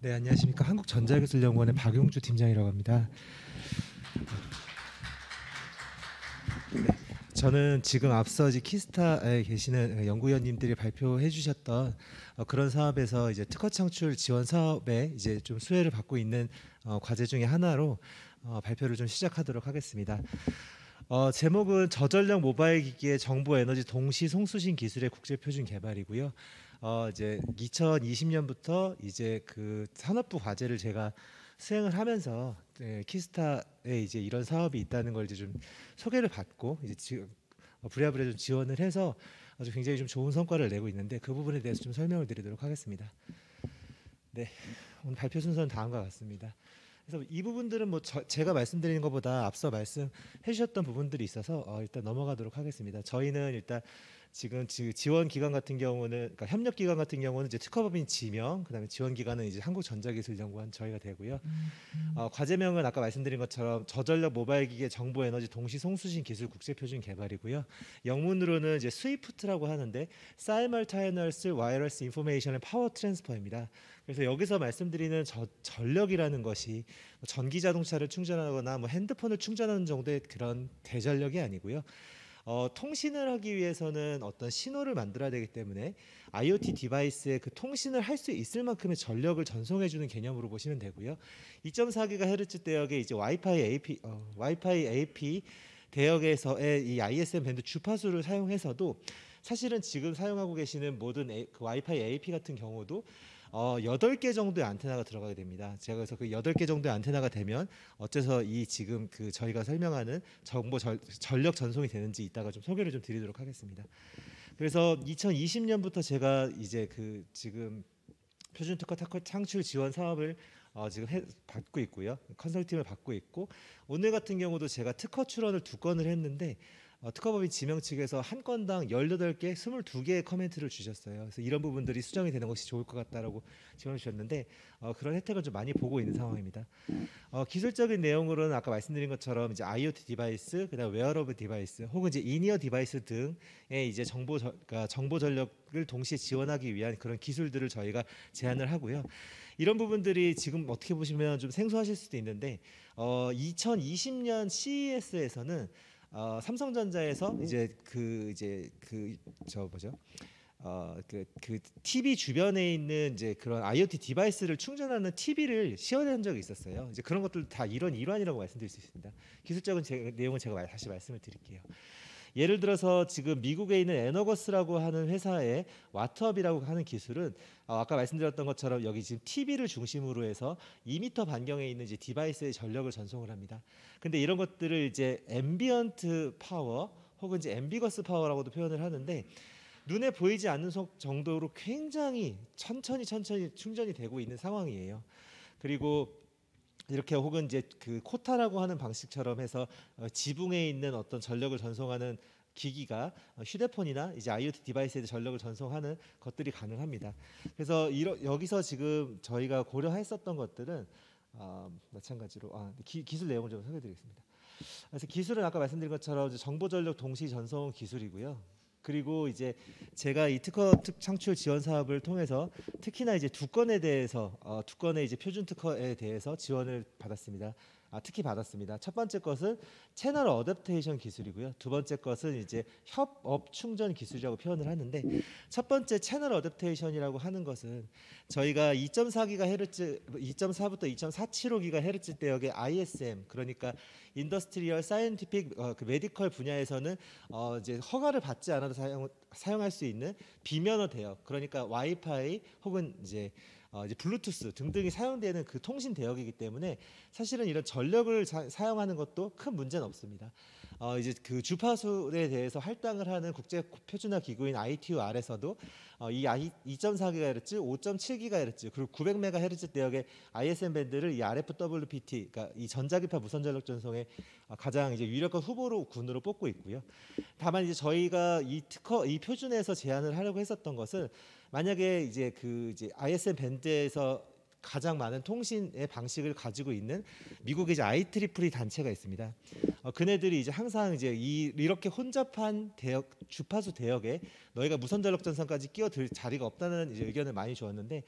네, 안녕하십니까. 한국전자기술연구원의 박용주 팀장이라고 합니다. 네, 저는 지금 앞서 키스타에 계시는 연구위원님들이 발표해 주셨던 그런 사업에서 이제 특허 창출 지원 사업에 이제 좀 수혜를 받고 있는 과제 중에 하나로 발표를 좀 시작하도록 하겠습니다. 제목은 저전력 모바일 기기의 정보 에너지 동시 송수신 기술의 국제 표준 개발이고요. 이제 2020년부터 이제 그 산업부 과제를 제가 수행을 하면서 키스타에 이제 이런 사업이 있다는 걸 이제 좀 소개를 받고 이제 지금 부랴부랴 좀 지원을 해서 아주 굉장히 좀 좋은 성과를 내고 있는데 그 부분에 대해서 좀 설명을 드리도록 하겠습니다. 네, 오늘 발표 순서는 다음과 같습니다. 그래서 이 부분들은 뭐 제가 말씀드리는 것보다 앞서 말씀해 주셨던 부분들이 있어서 일단 넘어가도록 하겠습니다. 저희는 일단 지금 지원 기관 같은 경우는, 그러니까 협력 기관 같은 경우는 이제 특허법인 지명, 그다음에 지원 기관은 이제 한국전자기술연구원 저희가 되고요. 과제명은 아까 말씀드린 것처럼 저전력 모바일 기기의 정보 에너지 동시 송수신 기술 국제 표준 개발이고요. 영문으로는 이제 스위프트라고 하는데 Simultaneous Wireless Information and Power Transfer입니다. 그래서 여기서 말씀드리는 전력이라는 것이 전기 자동차를 충전하거나 뭐 핸드폰을 충전하는 정도의 그런 대전력이 아니고요. 통신을 하기 위해서는 어떤 신호를 만들어야 되기 때문에 IoT 디바이스에 그 통신을 할 수 있을 만큼의 전력을 전송해주는 개념으로 보시면 되고요. 2.4GHz 대역의 이제 와이파이 AP 대역에서의 이 ISM 밴드 주파수를 사용해서도 사실은 지금 사용하고 계시는 모든 그 와이파이 AP 같은 경우도 8개 정도의 안테나가 들어가게 됩니다. 제가 그래서 그 8개 정도의 안테나가 되면 어째서 이 지금 그 저희가 설명하는 전력 전송이 되는지 이따가 좀 소개를 좀 드리도록 하겠습니다. 그래서 2020년부터 제가 이제 그 지금 표준 특허 창출 지원 사업을 지금 받고 있고요. 컨설팅을 받고 있고, 오늘 같은 경우도 제가 특허 출원을 2건을 했는데 특허법인 지명 측에서 한 건당 18개, 22개의 커멘트를 주셨어요. 그래서 이런 부분들이 수정이 되는 것이 좋을 것 같다라고 지원해 주셨는데 그런 혜택을 좀 많이 보고 있는 상황입니다. 기술적인 내용으로는 아까 말씀드린 것처럼 이제 IoT 디바이스, 그다음 웨어러블 디바이스, 혹은 이제 인이어 디바이스 등의 이제 그러니까 정보 전력을 동시에 지원하기 위한 그런 기술들을 저희가 제안을 하고요. 이런 부분들이 지금 어떻게 보시면 좀 생소하실 수도 있는데 2020년 CES에서는 삼성전자에서 그 TV 주변에 있는 이제 그런 IoT 디바이스를 충전하는 TV를 시연한 적이 있었어요. 이제 그런 것들 다 이런 일환이라고 말씀드릴 수 있습니다. 기술적인 내용은 제가 다시 말씀을 드릴게요. 예를 들어서 지금 미국에 있는 에너거스라고 하는 회사의 와트업이라고 하는 기술은 아까 말씀드렸던 것처럼 여기 지금 TV를 중심으로 해서 2m 반경에 있는 이제 디바이스의 전력을 전송을 합니다. 근데 이런 것들을 이제 앰비언트 파워 혹은 이제 앰비거스 파워라고도 표현을 하는데 눈에 보이지 않는 정도로 굉장히 천천히 충전이 되고 있는 상황이에요. 그리고 이렇게 혹은 이제 그 코타라고 하는 방식처럼 해서 지붕에 있는 어떤 전력을 전송하는 기기가 휴대폰이나 이제 IoT 디바이스에 전력을 전송하는 것들이 가능합니다. 그래서 여기서 지금 저희가 고려했었던 것들은 마찬가지로 기술 내용을 좀 소개드리겠습니다. 그래서 기술은 아까 말씀드린 것처럼 정보 전력 동시 전송 기술이고요. 그리고 이제 제가 이 특허 창출 지원 사업을 통해서 특히나 이제 2건에 대해서 2건의 이제 표준 특허에 대해서 지원을 받았습니다. 특히 받았습니다. 첫 번째 것은 채널 어댑테이션 기술이고요. 두 번째 것은 이제 협업 충전 기술이라고 표현을 하는데, 첫 번째 채널 어댑테이션이라고 하는 것은 저희가 2.4GHz, 2.4부터 2.475GHz 대역의 ISM, 그러니까 인더스트리얼 사이언티픽 그 메디컬 분야에서는 이제 허가를 받지 않아도 사용할 수 있는 비면허 대역, 그러니까 와이파이 혹은 이제 블루투스 등등이 사용되는 그 통신 대역이기 때문에 사실은 이런 전력을 사용하는 것도 큰 문제는 없습니다. 이제 그 주파수에 대해서 할당을 하는 국제 표준화 기구인 ITU-R에서도 이 2.4GHz, 5.7GHz 그리고 900MHz 대역의 ISM 밴드를 이 RFWPT, 그러니까 이 전자기파 무선 전력 전송의 가장 이제 유력한 후보로 군으로 뽑고 있고요. 다만 이제 저희가 이 표준에서 제안을 하려고 했었던 것은, 만약에 이제 그 이제 ISM 밴드에서 가장 많은 통신의 방식을 가지고 있는 미국의 이제 IEEE 단체가 있습니다. 그네들이 이제 항상 이제 이렇게 혼잡한 대역, 주파수 대역에 너희가 무선 전력 전선까지 끼어들 자리가 없다는 이제 의견을 많이 주었는데,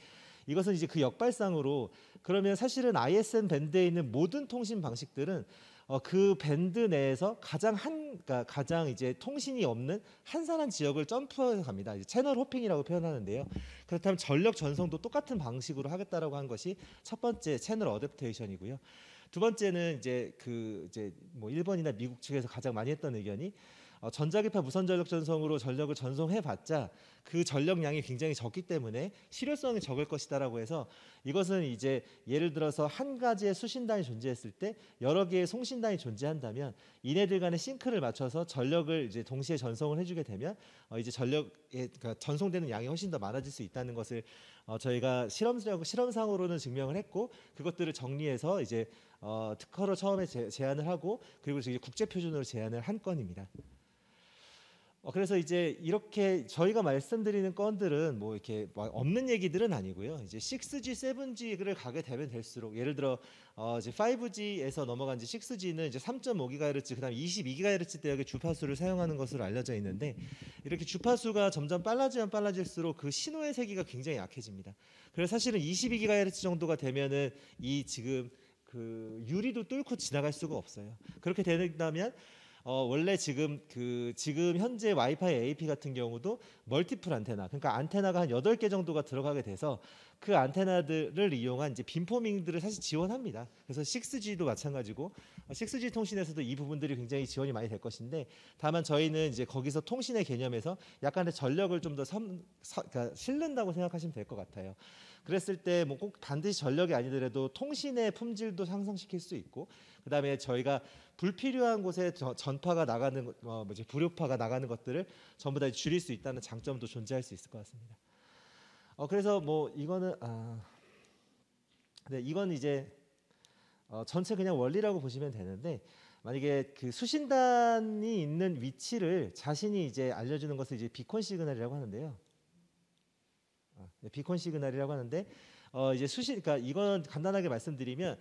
이것은 이제 그 역발상으로 그러면 사실은 ISN 밴드에 있는 모든 통신 방식들은 그 밴드 내에서 그러니까 가장 이제 통신이 없는 한산한 지역을 점프해서 갑니다. 이제 채널 호핑이라고 표현하는데요. 그렇다면 전력 전송도 똑같은 방식으로 하겠다라고 한 것이 첫 번째 채널 어댑테이션이고요. 두 번째는 이제 뭐 일본이나 미국 측에서 가장 많이 했던 의견이 전자기파 무선 전력 전송으로 전력을 전송해봤자 그 전력량이 굉장히 적기 때문에 실효성이 적을 것이다라고 해서 이것은 이제 예를 들어서 한 가지의 수신단이 존재했을 때 여러 개의 송신단이 존재한다면 이네들 간의 싱크를 맞춰서 전력을 이제 동시에 전송을 해주게 되면 이제 그러니까 전송되는 양이 훨씬 더 많아질 수 있다는 것을 저희가 실험상으로는 증명을 했고 그것들을 정리해서 이제 특허로 처음에 제안을 하고 그리고 이제 국제 표준으로 제안을 한 건입니다. 그래서 이제 이렇게 저희가 말씀드리는 건들은 뭐 이렇게 없는 얘기들은 아니고요. 이제 6G, 7G를 가게 되면 될수록 예를 들어 이제 5G에서 넘어간 이제 6G는 이제 3.5GHz 그다음 22GHz 대역의 주파수를 사용하는 것으로 알려져 있는데 이렇게 주파수가 점점 빨라지면 빨라질수록 그 신호의 세기가 굉장히 약해집니다. 그래서 사실은 22GHz 정도가 되면은 이 지금 그 유리도 뚫고 지나갈 수가 없어요. 그렇게 된다면 원래 지금 현재 와이파이 AP 같은 경우도 멀티플 안테나, 그러니까 안테나가 한 8개 정도가 들어가게 돼서 그 안테나들을 이용한 이제 빔포밍들을 사실 지원합니다. 그래서 6G도 마찬가지고 6G 통신에서도 이 부분들이 굉장히 지원이 많이 될 것인데 다만 저희는 이제 거기서 통신의 개념에서 약간의 전력을 좀 더 그러니까 실른다고 생각하시면 될 것 같아요. 그랬을 때 뭐 꼭 반드시 전력이 아니더라도 통신의 품질도 상승시킬 수 있고 그다음에 저희가 불필요한 곳에 전파가 나가는 이제 불효파가 나가는 것들을 전부 다 줄일 수 있다는 장점도 존재할 수 있을 것 같습니다. 그래서 뭐 이거는 네, 이건 이제 전체 그냥 원리라고 보시면 되는데 만약에 그 수신단이 있는 위치를 자신이 이제 알려주는 것을 이제 비콘 시그널이라고 하는데요. 네, 비콘 시그널이라고 하는데 이제 그러니까 이건 간단하게 말씀드리면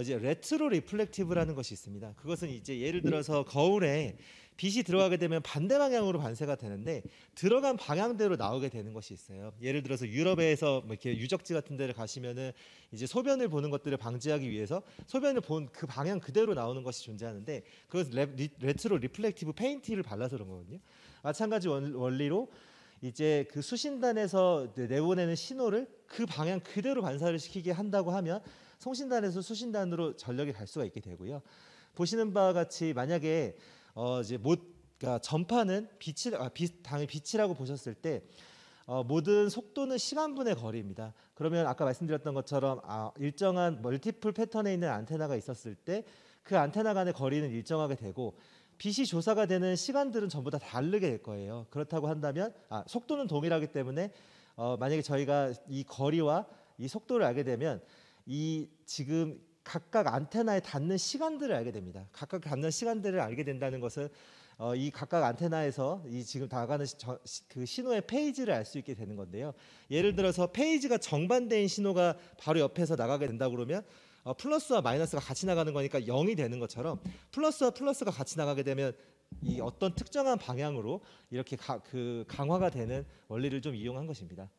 이제 레트로 리플렉티브라는 것이 있습니다. 그것은 이제 예를 들어서 거울에 빛이 들어가게 되면 반대 방향으로 반사가 되는데 들어간 방향대로 나오게 되는 것이 있어요. 예를 들어서 유럽에서 뭐 이렇게 유적지 같은 데를 가시면은 이제 소변을 보는 것들을 방지하기 위해서 소변을 본 그 방향 그대로 나오는 것이 존재하는데 그것은 레트로 리플렉티브 페인트를 발라서 그런 거거든요. 마찬가지 원리로 이제 그 수신단에서 내보내는 신호를 그 방향 그대로 반사를 시키게 한다고 하면 송신단에서 수신단으로 전력이 갈 수가 있게 되고요. 보시는 바와 같이 만약에 이제 그러니까 전파는 당연히 빛이라고 보셨을 때 모든 속도는 시간분의 거리입니다. 그러면 아까 말씀드렸던 것처럼 일정한 멀티플 패턴에 있는 안테나가 있었을 때 그 안테나 간의 거리는 일정하게 되고 빛이 조사가 되는 시간들은 전부 다 다르게 될 거예요. 그렇다고 한다면 속도는 동일하기 때문에 만약에 저희가 이 거리와 이 속도를 알게 되면 이 지금 각각 안테나에 닿는 시간들을 알게 됩니다. 각각 닿는 시간들을 알게 된다는 것은 이 각각 안테나에서 이 지금 나가는 그 신호의 페이지를 알 수 있게 되는 건데요. 예를 들어서 페이지가 정반대인 신호가 바로 옆에서 나가게 된다 그러면 플러스와 마이너스가 같이 나가는 거니까 0이 되는 것처럼 플러스와 플러스가 같이 나가게 되면 이 어떤 특정한 방향으로 이렇게 강화가 되는 원리를 좀 이용한 것입니다.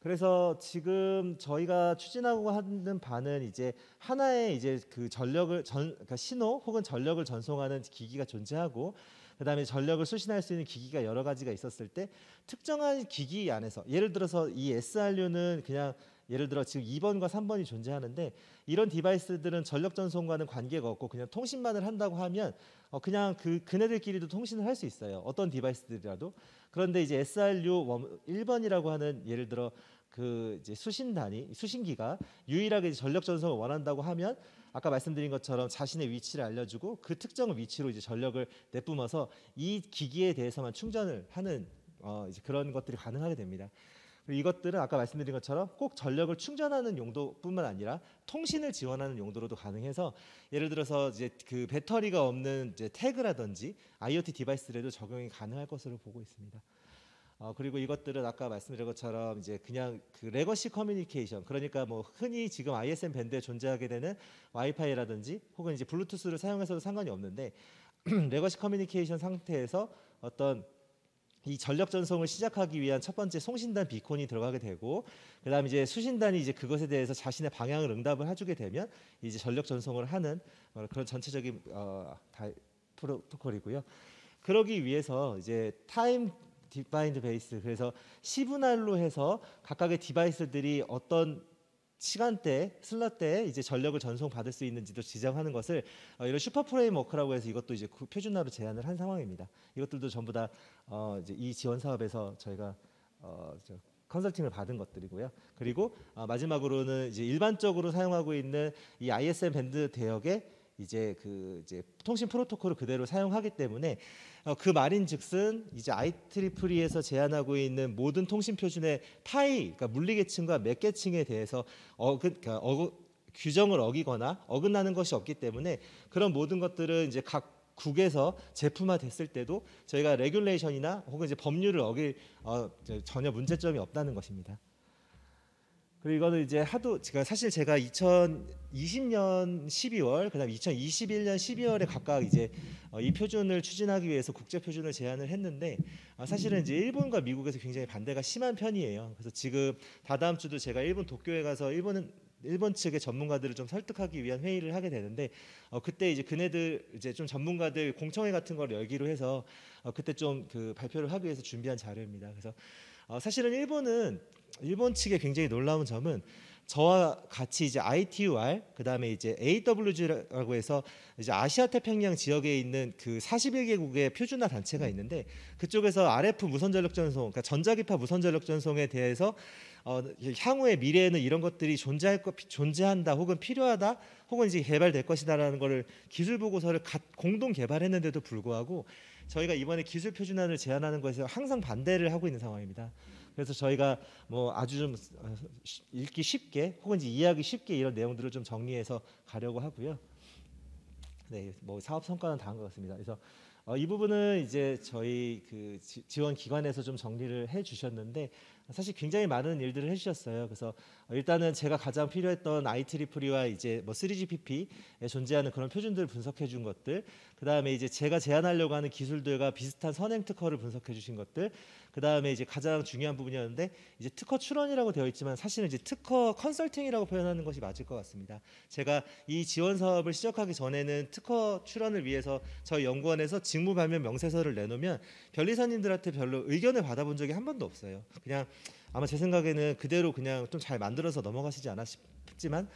그래서 지금 저희가 추진하고 하는 바는 이제 하나의 이제 그 그러니까 신호 혹은 전력을 전송하는 기기가 존재하고 그다음에 전력을 수신할 수 있는 기기가 여러 가지가 있었을 때 특정한 기기 안에서 예를 들어서 이 SRU는 그냥 예를 들어 지금 2번과 3번이 존재하는데 이런 디바이스들은 전력 전송과는 관계가 없고 그냥 통신만을 한다고 하면 그냥 그네들끼리도 통신을 할 수 있어요. 어떤 디바이스들이라도. 그런데 이제 SRU 1번이라고 하는 예를 들어 그 이제 수신기가 유일하게 이제 전력 전송을 원한다고 하면 아까 말씀드린 것처럼 자신의 위치를 알려주고 그 특정 위치로 이제 전력을 내뿜어서 이 기기에 대해서만 충전을 하는 이제 그런 것들이 가능하게 됩니다. 이것들은 아까 말씀드린 것처럼 꼭 전력을 충전하는 용도뿐만 아니라 통신을 지원하는 용도로도 가능해서 예를 들어서 이제 그 배터리가 없는 이제 태그라든지 IoT 디바이스에도 적용이 가능할 것으로 보고 있습니다. 그리고 이것들은 아까 말씀드린 것처럼 이제 그냥 그 레거시 커뮤니케이션 그러니까 뭐 흔히 지금 ISM 밴드에 존재하게 되는 와이파이라든지 혹은 이제 블루투스를 사용해서도 상관이 없는데 레거시 커뮤니케이션 상태에서 어떤 이 전력 전송을 시작하기 위한 첫 번째 송신단 비콘이 들어가게 되고, 그다음 이제 수신단이 이제 그것에 대해서 자신의 방향을 응답을 해주게 되면 이제 전력 전송을 하는 그런 전체적인 프로토콜이고요. 그러기 위해서 이제 타임 디파인드 베이스, 그래서 시분할로 해서 각각의 디바이스들이 어떤 시간대, 슬롯대에 이제 전력을 전송받을 수 있는지도 지정하는 것을 이런 슈퍼 프레임워크라고 해서 이것도 이제 표준화로 제안을 한 상황입니다. 이것들도 전부 다 이제 이 지원 사업에서 저희가 컨설팅을 받은 것들이고요. 그리고 마지막으로는 이제 일반적으로 사용하고 있는 이 ISM 밴드 대역의 이제 통신 프로토콜을 그대로 사용하기 때문에 그 말인즉슨 이제 IEE에서 제안하고 있는 모든 통신 표준의 파이, 그러니까 물리계층과 맥계층에 대해서 규정을 어기거나 어긋나는 것이 없기 때문에 그런 모든 것들은 이제 각 국에서 제품화됐을 때도 저희가 레귤레이션이나 혹은 이제 법률을 어길 전혀 문제점이 없다는 것입니다. 그리고 이거는 이제 사실 제가 2020년 12월, 그다음 2021년 12월에 각각 이제 이 표준을 추진하기 위해서 국제 표준을 제안을 했는데 사실은 이제 일본과 미국에서 굉장히 반대가 심한 편이에요. 그래서 지금 다다음 주도 제가 일본 도쿄에 가서 일본 측의 전문가들을 좀 설득하기 위한 회의를 하게 되는데 그때 이제 그네들 이제 좀 전문가들 공청회 같은 걸 열기로 해서 그때 좀 발표를 하기 위해서 준비한 자료입니다. 그래서 사실은 일본 측의 굉장히 놀라운 점은 저와 같이 이제 ITUR, 그다음에 이제 AWG라고 해서 이제 아시아 태평양 지역에 있는 그 41개국의 표준화 단체가 있는데 그쪽에서 RF 무선 전력 전송, 그러니까 전자기파 무선 전력 전송에 대해서 향후의 미래에는 이런 것들이 존재한다, 혹은 필요하다, 혹은 이제 개발될 것이다라는 거를 기술 보고서를 공동 개발했는데도 불구하고 저희가 이번에 기술 표준화를 제안하는 것에서 항상 반대를 하고 있는 상황입니다. 그래서 저희가 뭐 아주 좀 읽기 쉽게 혹은 이제 이해하기 쉽게 이런 내용들을 좀 정리해서 가려고 하고요. 네, 뭐 사업 성과는 다 한 것 같습니다. 그래서 이 부분은 이제 저희 지원 기관에서 좀 정리를 해주셨는데 사실 굉장히 많은 일들을 해주셨어요. 그래서 일단은 제가 가장 필요했던 IEEE와 이제 뭐 3GPP에 존재하는 그런 표준들을 분석해 준 것들, 그 다음에 이제 제가 제안하려고 하는 기술들과 비슷한 선행 특허를 분석해 주신 것들, 그 다음에 이제 가장 중요한 부분이었는데 이제 특허 출원이라고 되어 있지만 사실은 이제 특허 컨설팅이라고 표현하는 것이 맞을 것 같습니다. 제가 이 지원 사업을 시작하기 전에는 특허 출원을 위해서 저희 연구원에서 직무 발명 명세서를 내놓으면 변리사님들한테 별로 의견을 받아본 적이 한 번도 없어요. 그냥 아마 제 생각에는 그대로 그냥 좀 잘 만들어서 넘어가시지 않았 싶지만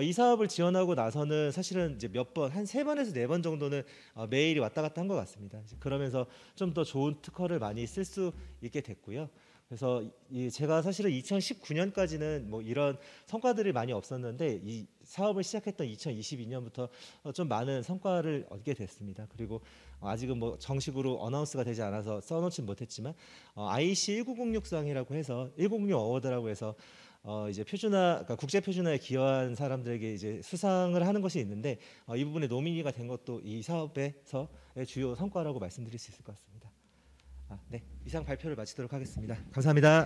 이 사업을 지원하고 나서는 사실은 이제 몇 번, 한 3번에서 4번 정도는 메일이 왔다 갔다 한 것 같습니다. 그러면서 좀 더 좋은 특허를 많이 쓸 수 있게 됐고요. 그래서 제가 사실은 2019년까지는 뭐 이런 성과들이 많이 없었는데 이 사업을 시작했던 2022년부터 좀 많은 성과를 얻게 됐습니다. 그리고 아직은 뭐 정식으로 어나운스가 되지 않아서 써놓진 못했지만 IC 1906상이라고 해서 1906 어워드라고 해서 이제 그러니까 국제 표준화에 기여한 사람들에게 이제 수상을 하는 것이 있는데 이 부분에 노미니가 된 것도 이 사업에서의 주요 성과라고 말씀드릴 수 있을 것 같습니다. 네, 이상 발표를 마치도록 하겠습니다. 감사합니다.